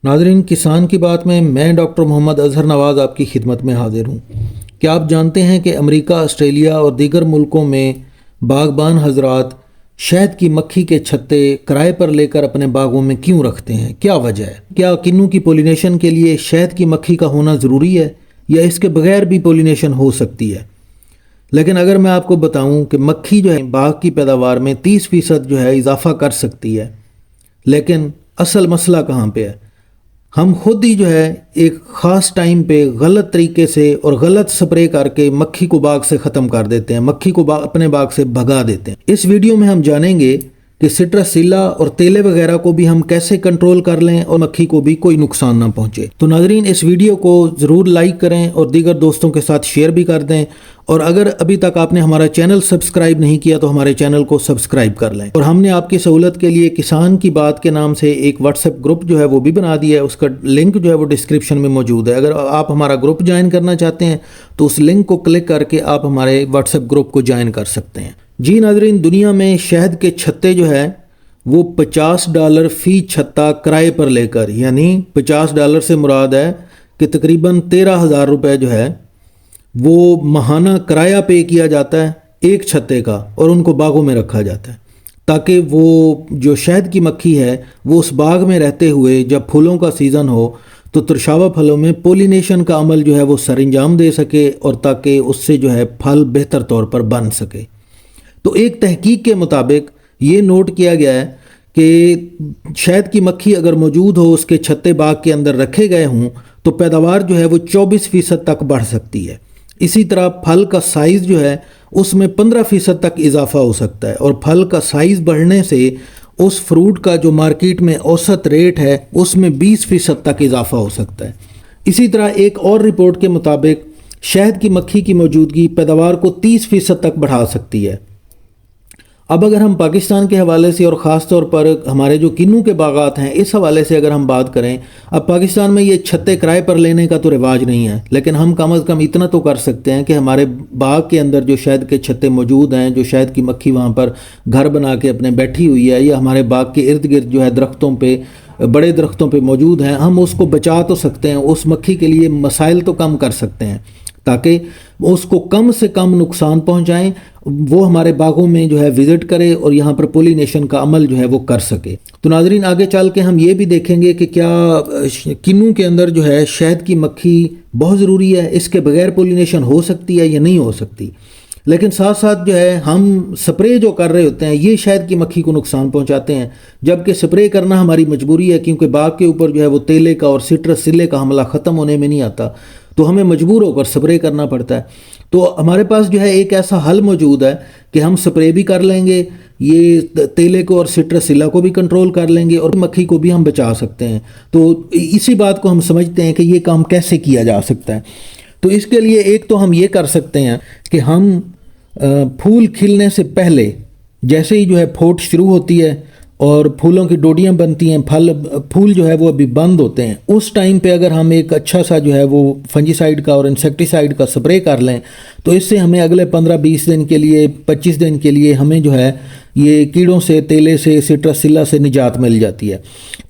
ناظرین، کسان کی بات میں ڈاکٹر محمد اظہر نواز آپ کی خدمت میں حاضر ہوں۔ کیا آپ جانتے ہیں کہ امریکہ، آسٹریلیا اور دیگر ملکوں میں باغبان حضرات شہد کی مکھی کے چھتے کرائے پر لے کر اپنے باغوں میں کیوں رکھتے ہیں؟ کیا وجہ ہے؟ کیا کنوں کی پولینیشن کے لیے شہد کی مکھی کا ہونا ضروری ہے یا اس کے بغیر بھی پولینیشن ہو سکتی ہے؟ لیکن اگر میں آپ کو بتاؤں کہ مکھی جو ہے باغ کی پیداوار میں 30% جو ہے اضافہ کر سکتی ہے، لیکن اصل مسئلہ کہاں پہ ہے؟ ہم خود ہی جو ہے ایک خاص ٹائم پہ غلط طریقے سے اور غلط سپرے کر کے مکھی کو باغ سے ختم کر دیتے ہیں، مکھی کو اپنے باغ سے بھگا دیتے ہیں۔ اس ویڈیو میں ہم جانیں گے کہ سٹرسیلا اور تیلے وغیرہ کو بھی ہم کیسے کنٹرول کر لیں اور مکھی کو بھی کوئی نقصان نہ پہنچے۔ تو ناظرین، اس ویڈیو کو ضرور لائک کریں اور دیگر دوستوں کے ساتھ شیئر بھی کر دیں، اور اگر ابھی تک آپ نے ہمارا چینل سبسکرائب نہیں کیا تو ہمارے چینل کو سبسکرائب کر لیں۔ اور ہم نے آپ کی سہولت کے لیے کسان کی بات کے نام سے ایک واٹس ایپ گروپ جو ہے وہ بھی بنا دیا ہے، اس کا لنک جو ہے وہ ڈسکرپشن میں موجود ہے۔ اگر آپ ہمارا گروپ جوائن کرنا چاہتے ہیں تو اس لنک کو کلک کر کے آپ ہمارے واٹس ایپ گروپ کو جوائن کر سکتے ہیں۔ جی ناظرین، دنیا میں شہد کے چھتے جو ہے وہ $50 فی چھتا کرائے پر لے کر، یعنی $50 سے مراد ہے کہ تقریباً 13,000 روپے جو ہے وہ ماہانہ کرایہ پے کیا جاتا ہے ایک چھتے کا، اور ان کو باغوں میں رکھا جاتا ہے تاکہ وہ جو شہد کی مکھی ہے وہ اس باغ میں رہتے ہوئے جب پھولوں کا سیزن ہو تو ترشاوا پھلوں میں پولینیشن کا عمل جو ہے وہ سر انجام دے سکے، اور تاکہ اس سے جو ہے پھل بہتر طور پر بن سکے۔ تو ایک تحقیق کے مطابق یہ نوٹ کیا گیا ہے کہ شہد کی مکھی اگر موجود ہو، اس کے چھتے باغ کے اندر رکھے گئے ہوں تو پیداوار جو ہے وہ 24% تک بڑھ سکتی ہے۔ اسی طرح پھل کا سائز جو ہے اس میں 15% تک اضافہ ہو سکتا ہے، اور پھل کا سائز بڑھنے سے اس فروٹ کا جو مارکیٹ میں اوسط ریٹ ہے اس میں 20% تک اضافہ ہو سکتا ہے۔ اسی طرح ایک اور رپورٹ کے مطابق شہد کی مکھی کی موجودگی پیداوار کو 30% تک بڑھا سکتی ہے۔ اب اگر ہم پاکستان کے حوالے سے اور خاص طور پر ہمارے جو کنوں کے باغات ہیں اس حوالے سے اگر ہم بات کریں، اب پاکستان میں یہ چھتے کرائے پر لینے کا تو رواج نہیں ہے، لیکن ہم کم از کم اتنا تو کر سکتے ہیں کہ ہمارے باغ کے اندر جو شہد کے چھتے موجود ہیں، جو شہد کی مکھی وہاں پر گھر بنا کے اپنے بیٹھی ہوئی ہے، یا ہمارے باغ کے ارد گرد جو ہے درختوں پہ، بڑے درختوں پہ موجود ہیں، ہم اس کو بچا تو سکتے ہیں، اس مکھی کے لیے مسائل تو کم کر سکتے ہیں تاکہ اس کو کم سے کم نقصان پہنچائیں، وہ ہمارے باغوں میں جو ہے وزٹ کرے اور یہاں پر پولینیشن کا عمل جو ہے وہ کر سکے۔ تو ناظرین، آگے چل کے ہم یہ بھی دیکھیں گے کہ کیا کنوں کے اندر جو ہے شہد کی مکھی بہت ضروری ہے، اس کے بغیر پولینیشن ہو سکتی ہے یا نہیں ہو سکتی۔ لیکن ساتھ ساتھ جو ہے ہم سپرے جو کر رہے ہوتے ہیں یہ شہد کی مکھی کو نقصان پہنچاتے ہیں، جبکہ سپرے کرنا ہماری مجبوری ہے، کیونکہ باغ کے اوپر جو ہے وہ تیلے کا اور سٹرسیلے کا حملہ ختم ہونے میں نہیں آتا، تو ہمیں مجبور ہو کر سپرے کرنا پڑتا ہے۔ تو ہمارے پاس جو ہے ایک ایسا حل موجود ہے کہ ہم سپرے بھی کر لیں گے، یہ تیلے کو اور سٹرسیلا کو بھی کنٹرول کر لیں گے، اور مکھی کو بھی ہم بچا سکتے ہیں۔ تو اسی بات کو ہم سمجھتے ہیں کہ یہ کام کیسے کیا جا سکتا ہے۔ تو اس کے لیے ایک تو ہم یہ کر سکتے ہیں کہ ہم پھول کھلنے سے پہلے، جیسے ہی جو ہے پھوٹ شروع ہوتی ہے اور پھولوں کی ڈوڈیاں بنتی ہیں، پھول جو ہے وہ ابھی بند ہوتے ہیں، اس ٹائم پہ اگر ہم ایک اچھا سا جو ہے وہ فنجی سائیڈ کا اور انسیکٹی سائیڈ کا سپرے کر لیں تو اس سے ہمیں اگلے 15-20 دن کے لیے، 25 دن کے لیے ہمیں جو ہے یہ کیڑوں سے، تیلے سے، سٹرسیلا سے نجات مل جاتی ہے۔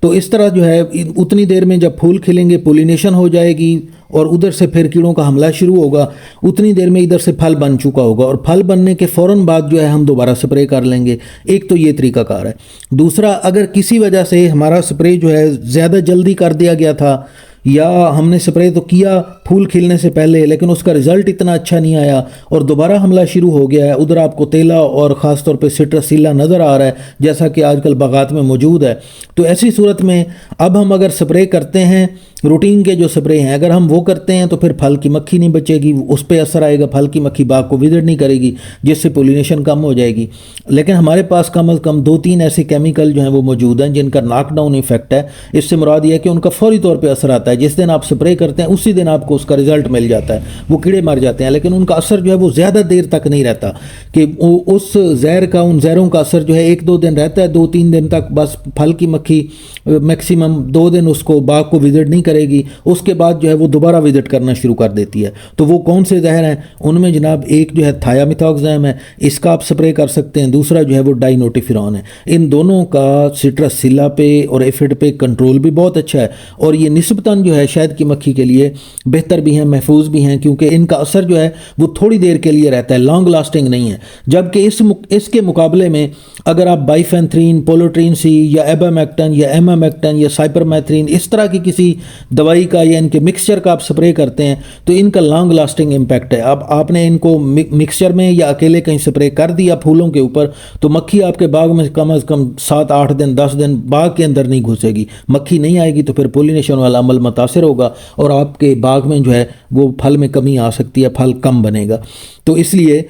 تو اس طرح جو ہے اتنی دیر میں جب پھول کھلیں گے پولینیشن ہو جائے گی، اور ادھر سے پھر کیڑوں کا حملہ شروع ہوگا، اتنی دیر میں ادھر سے پھل بن چکا ہوگا، اور پھل بننے کے فوراً بعد جو ہے ہم دوبارہ سپرے کر لیں گے۔ ایک تو یہ طریقہ کار ہے۔ دوسرا، اگر کسی وجہ سے ہمارا سپرے جو ہے زیادہ جلدی کر دیا گیا تھا، یا ہم نے سپرے تو کیا پھول کھلنے سے پہلے لیکن اس کا رزلٹ اتنا اچھا نہیں آیا اور دوبارہ حملہ شروع ہو گیا ہے، ادھر آپ کو تیلا اور خاص طور پہ سٹرسیلا نظر آ رہا ہے جیسا کہ آج کل باغات میں موجود ہے، تو ایسی صورت میں اب ہم اگر سپرے کرتے ہیں، روٹین کے جو سپرے ہیں اگر ہم وہ کرتے ہیں تو پھر پھل کی مکھی نہیں بچے گی، اس پہ اثر آئے گا، پھل کی مکھی باغ کو وزٹ نہیں کرے گی، جس سے پولینیشن کم ہو جائے گی۔ لیکن ہمارے پاس کم از کم 2-3 ایسے کیمیکل جو ہیں وہ موجود ہیں جن کا ناک ڈاؤن ایفیکٹ ہے۔ اس سے مراد یہ ہے کہ ان کا فوری طور پہ اثر آتا ہے، جس دن آپ سپرے کرتے ہیں اسی دن آپ کو اس کا رزلٹ مل جاتا ہے، وہ کیڑے مر جاتے ہیں، لیکن ان کا اثر جو ہے وہ زیادہ دیر تک نہیں رہتا، کہ اس زہر کا، ان زہروں کا اثر جو ہے 1-2 دن رہتا ہے، 2-3 دن تک بس پھل کی مکھی میکسیمم 2 دن اس کو باغ کو وزٹ نہیں کرے کرے گی اس کے بعد جو ہے وہ دوبارہ وزٹ کرنا شروع کر دیتی ہے. تو وہ کون سے زہر ہیں؟ ان میں جناب ایک جو ہے تھایامیتھاکسام ہے، اس کا آپ سپرے کر سکتے ہیں. دوسرا جو ہے وہ ڈائی نوٹیفیرون ہے. ان دونوں کا سٹرسیلا پہ اور ایفڈ پہ کنٹرول بھی بہت اچھا ہے، اور یہ نسبتاً جو ہے شہد کی مکھی کے لیے بہتر بھی ہیں، محفوظ بھی ہیں، کیونکہ ان کا اثر جو ہے وہ تھوڑی دیر کے لیے رہتا ہے، لانگ لاسٹنگ نہیں ہے. جبکہ اس کے مقابلے میں اگر آپ بائیفینتھرین، پولوٹرین سی یا ایبامیکٹن یا ایمامیکٹن یا سائپرمیتھرین اس طرح کی کسی دوائی کا یا ان کے مکسچر کا آپ سپرے کرتے ہیں تو ان کا لانگ لاسٹنگ امپیکٹ ہے. اب آپ نے ان کو مکسچر میں یا اکیلے کہیں سپرے کر دیا پھولوں کے اوپر تو مکھی آپ کے باغ میں کم از کم 7-8 دن 10 دن باغ کے اندر نہیں گھسے گی، مکھی نہیں آئے گی، تو پھر پولینیشن والا عمل متاثر ہوگا اور آپ کے باغ میں جو ہے وہ پھل میں کمی آ سکتی ہے، پھل کم بنے گا. تو اس لیے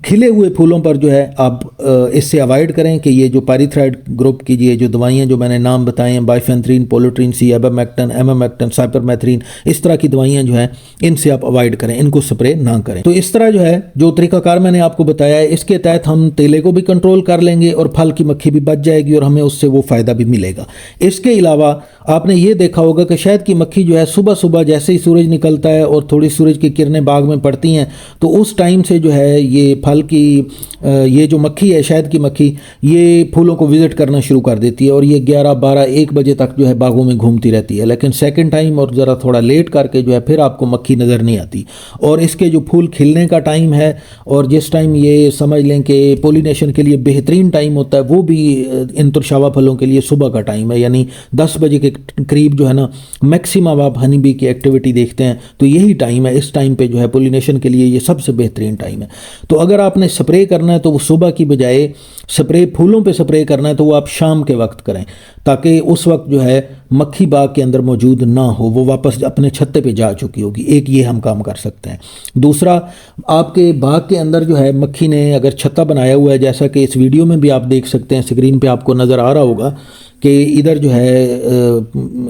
کھلے ہوئے پھولوں پر جو ہے آپ اس سے اوائڈ کریں کہ یہ جو پائریتھرائڈ گروپ کی یہ جو دوائیاں جو میں نے نام بتائے ہیں، بائیفینتھرین، پولوٹرین سی، ایبامیکٹن، ایمامیکٹن، سائپرمیتھرین، اس طرح کی دوائیاں جو ہیں ان سے آپ اوائڈ کریں، ان کو سپرے نہ کریں. تو اس طرح جو ہے جو طریقہ کار میں نے آپ کو بتایا ہے اس کے تحت ہم تیلے کو بھی کنٹرول کر لیں گے اور پھل کی مکھی بھی بچ جائے گی اور ہمیں اس سے وہ فائدہ بھی ملے گا. اس کے علاوہ آپ نے یہ دیکھا ہوگا کہ شہد کی مکھی جو ہے صبح صبح جیسے ہی سورج نکلتا ہے اور تھوڑی سورج کی کرنیں باغ میں پڑتی ہیں تو اس ٹائم سے جو ہے یہ پھل کی یہ جو مکھی ہے شہد کی مکھی یہ پھولوں کو وزٹ کرنا شروع کر دیتی ہے اور یہ 11-12-1 بجے تک جو ہے باغوں میں گھومتی رہتی ہے. لیکن سیکنڈ ٹائم اور ذرا تھوڑا لیٹ کر کے جو ہے پھر آپ کو مکھی نظر نہیں آتی. اور اس کے جو پھول کھلنے کا ٹائم ہے اور جس ٹائم یہ سمجھ لیں کہ پولینیشن کے لیے بہترین ٹائم ہوتا ہے وہ بھی ان ترشاوا پھلوں کے لیے صبح کا ٹائم ہے، یعنی 10 بجے کے قریب جو ہے نا میکسیمم آپ ہنی بی کی ایکٹیویٹی دیکھتے ہیں تو یہی ٹائم ہے. اس ٹائم پہ جو ہے پولینیشن کے لیے یہ سب سے بہترین ٹائم ہے. تو اگر آپ نے سپرے کرنا ہے تو وہ صبح کی بجائے سپرے پھولوں پہ سپرے کرنا ہے تو وہ آپ شام کے وقت کریں تاکہ اس وقت جو ہے مکھی باغ کے اندر موجود نہ ہو، وہ واپس اپنے چھتے پہ جا چکی ہوگی. ایک یہ ہم کام کر سکتے ہیں. دوسرا، آپ کے باغ کے اندر جو ہے مکھی نے اگر چھتا بنایا ہوا ہے جیسا کہ اس ویڈیو میں بھی آپ دیکھ سکتے ہیں، اسکرین پہ آپ کو نظر آ رہا ہوگا کہ ادھر جو ہے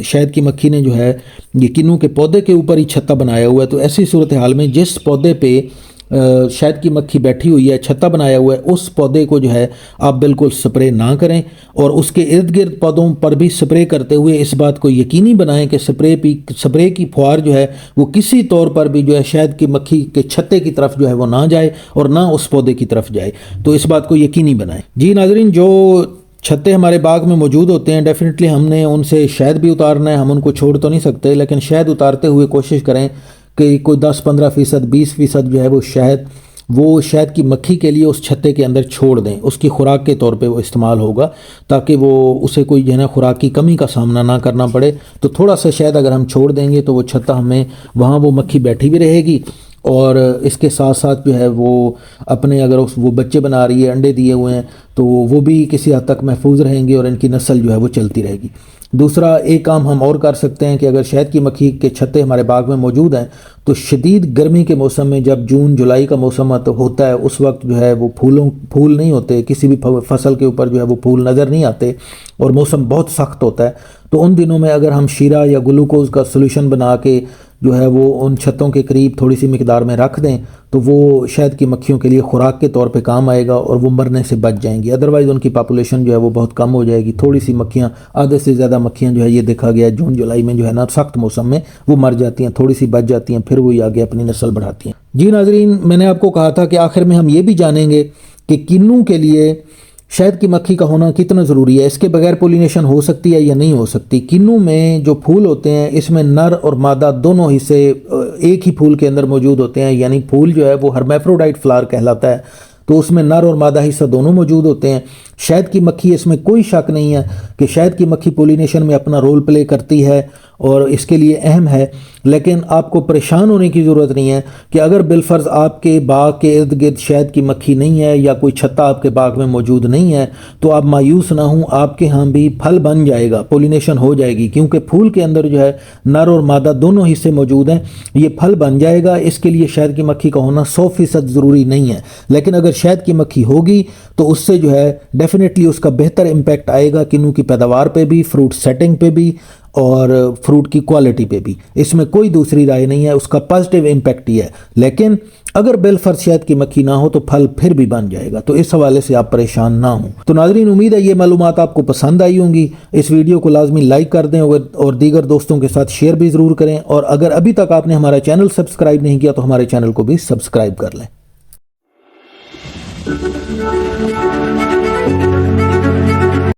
شہد کی مکھی نے جو ہے یہ کنوں کے پودے کے اوپر ہی چھتا بنایا ہوا ہے. تو ایسی صورتحال میں جس پودے پہ شہد کی مکھی بیٹھی ہوئی ہے، چھتا بنایا ہوا ہے، اس پودے کو جو ہے آپ بالکل سپرے نہ کریں اور اس کے ارد گرد پودوں پر بھی سپرے کرتے ہوئے اس بات کو یقینی بنائیں کہ سپرے کی فوار جو ہے وہ کسی طور پر بھی جو ہے شہد کی مکھی کے چھتے کی طرف جو ہے وہ نہ جائے اور نہ اس پودے کی طرف جائے. تو اس بات کو یقینی بنائیں. جی ناظرین، جو چھتے ہمارے باغ میں موجود ہوتے ہیں ڈیفینیٹلی ہم نے ان سے شہد بھی اتارنا ہے، ہم ان کو چھوڑ تو نہیں سکتے، لیکن شہد اتارتے ہوئے کوشش کریں کہ کوئی 10-15%، 20% جو ہے وہ شہد کی مکھی کے لیے اس چھتے کے اندر چھوڑ دیں. اس کی خوراک کے طور پہ وہ استعمال ہوگا تاکہ وہ اسے کوئی جو ہے نا خوراک کی کمی کا سامنا نہ کرنا پڑے. تو تھوڑا سا شہد اگر ہم چھوڑ دیں گے تو وہ چھتا ہمیں وہاں وہ مکھی بیٹھی بھی رہے گی اور اس کے ساتھ ساتھ جو ہے وہ اپنے اگر وہ بچے بنا رہی ہے، انڈے دیے ہوئے ہیں تو وہ بھی کسی حد تک محفوظ رہیں گے اور ان کی نسل جو ہے وہ چلتی رہے گی. دوسرا ایک کام ہم اور کر سکتے ہیں کہ اگر شہد کی مکھی کے چھتے ہمارے باغ میں موجود ہیں تو شدید گرمی کے موسم میں جب جون جولائی کا موسم ہوتا ہے اس وقت جو ہے وہ پھول نہیں ہوتے، کسی بھی فصل کے اوپر جو ہے وہ پھول نظر نہیں آتے اور موسم بہت سخت ہوتا ہے. تو ان دنوں میں اگر ہم شیرہ یا گلوکوز کا سولوشن بنا کے جو ہے وہ ان چھتوں کے قریب تھوڑی سی مقدار میں رکھ دیں تو وہ شہد کی مکھیوں کے لیے خوراک کے طور پہ کام آئے گا اور وہ مرنے سے بچ جائیں گی. ادروائز ان کی پاپولیشن جو ہے وہ بہت کم ہو جائے گی. تھوڑی سی مکھیاں، آدھے سے زیادہ مکھیاں جو ہے یہ دیکھا گیا جون جولائی میں جو ہے نا سخت موسم میں وہ مر جاتی ہیں، تھوڑی سی بچ جاتی ہیں، پھر وہی آگے اپنی نسل بڑھاتی ہیں. جی ناظرین، میں نے آپ کو کہا تھا کہ آخر میں ہم یہ بھی جانیں گے کہ کنوں کے لیے شہد کی مکھی کا ہونا کتنا ضروری ہے، اس کے بغیر پولینیشن ہو سکتی ہے یا نہیں ہو سکتی. کنوں میں جو پھول ہوتے ہیں اس میں نر اور مادہ دونوں حصے ایک ہی پھول کے اندر موجود ہوتے ہیں، یعنی پھول جو ہے وہ ہرمیفروڈائٹ فلاور کہلاتا ہے. تو اس میں نر اور مادہ حصہ دونوں موجود ہوتے ہیں. شہد کی مکھی، اس میں کوئی شک نہیں ہے کہ شہد کی مکھی پولینیشن میں اپنا رول پلے کرتی ہے اور اس کے لیے اہم ہے، لیکن آپ کو پریشان ہونے کی ضرورت نہیں ہے کہ اگر بالفرض آپ کے باغ کے ارد گرد شہد کی مکھی نہیں ہے یا کوئی چھتا آپ کے باغ میں موجود نہیں ہے تو آپ مایوس نہ ہوں، آپ کے ہاں بھی پھل بن جائے گا، پولینیشن ہو جائے گی، کیونکہ پھول کے اندر جو ہے نر اور مادہ دونوں حصے موجود ہیں، یہ پھل بن جائے گا. اس کے لیے شہد کی مکھی کا ہونا 100% ضروری نہیں ہے، لیکن اگر شہد کی مکھی ہوگی تو اس سے جو ہے ڈیفینیٹلی اس کا بہتر امپیکٹ آئے گا کنو کی پیداوار پہ بھی، فروٹ سیٹنگ پہ بھی، اور فروٹ کی کوالٹی پہ بھی. اس میں کوئی دوسری رائے نہیں ہے، اس کا پازیٹیو امپیکٹ ہی ہے. لیکن اگر بالفرض شہد کی مکھی نہ ہو تو پھل پھر بھی بن جائے گا، تو اس حوالے سے آپ پریشان نہ ہوں. تو ناظرین، امید ہے یہ معلومات آپ کو پسند آئی ہوں گی. اس ویڈیو کو لازمی لائک کر دیں اور دیگر دوستوں کے ساتھ شیئر بھی ضرور کریں. اور اگر ابھی تک آپ نے ہمارا چینل سبسکرائب نہیں کیا تو ہمارے چینل کو بھی سبسکرائب کر لیں.